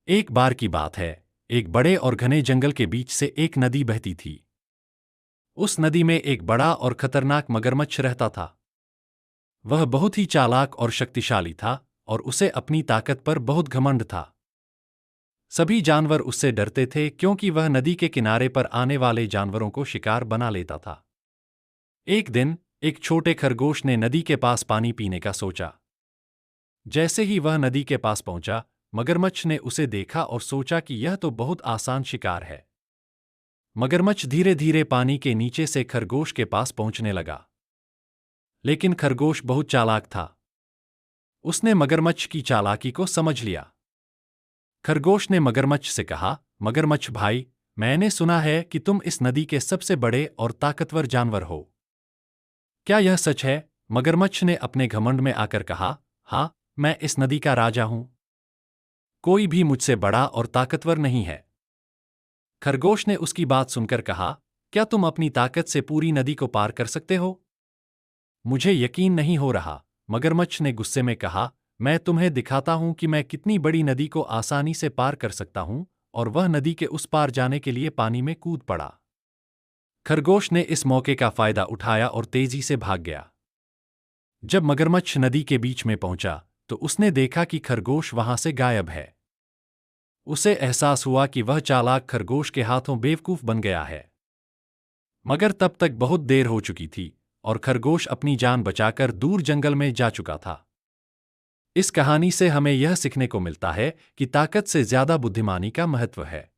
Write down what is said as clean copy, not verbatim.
एक बार की बात है, एक बड़े और घने जंगल के बीच से एक नदी बहती थी। उस नदी में एक बड़ा और खतरनाक मगरमच्छ रहता था। वह बहुत ही चालाक और शक्तिशाली था और उसे अपनी ताकत पर बहुत घमंड था। सभी जानवर उससे डरते थे क्योंकि वह नदी के किनारे पर आने वाले जानवरों को शिकार बना लेता था। एक दिन, एक छोटे खरगोश ने नदी के पास पानी पीने का सोचा। जैसे ही वह नदी के पास पहुंचा, मगरमच्छ ने उसे देखा और सोचा कि यह तो बहुत आसान शिकार है। मगरमच्छ धीरे धीरे पानी के नीचे से खरगोश के पास पहुंचने लगा। लेकिन खरगोश बहुत चालाक था। उसने मगरमच्छ की चालाकी को समझ लिया। खरगोश ने मगरमच्छ से कहा, मगरमच्छ भाई, मैंने सुना है कि तुम इस नदी के सबसे बड़े और ताकतवर जानवर हो। क्या यह सच है? मगरमच्छ ने अपने घमंड में आकर कहा, हाँ, मैं इस नदी का राजा हूं। कोई भी मुझसे बड़ा और ताकतवर नहीं है। खरगोश ने उसकी बात सुनकर कहा, क्या तुम अपनी ताकत से पूरी नदी को पार कर सकते हो? मुझे यकीन नहीं हो रहा। मगरमच्छ ने गुस्से में कहा, मैं तुम्हें दिखाता हूं कि मैं कितनी बड़ी नदी को आसानी से पार कर सकता हूं, और वह नदी के उस पार जाने के लिए पानी में कूद पड़ा। खरगोश ने इस मौके का फायदा उठाया और तेजी से भाग गया। जब मगरमच्छ नदी के बीच में पहुंचा, तो उसने देखा कि खरगोश वहां से गायब है। उसे एहसास हुआ कि वह चालाक खरगोश के हाथों बेवकूफ बन गया है। मगर तब तक बहुत देर हो चुकी थी और खरगोश अपनी जान बचाकर दूर जंगल में जा चुका था। इस कहानी से हमें यह सीखने को मिलता है कि ताकत से ज्यादा बुद्धिमानी का महत्व है।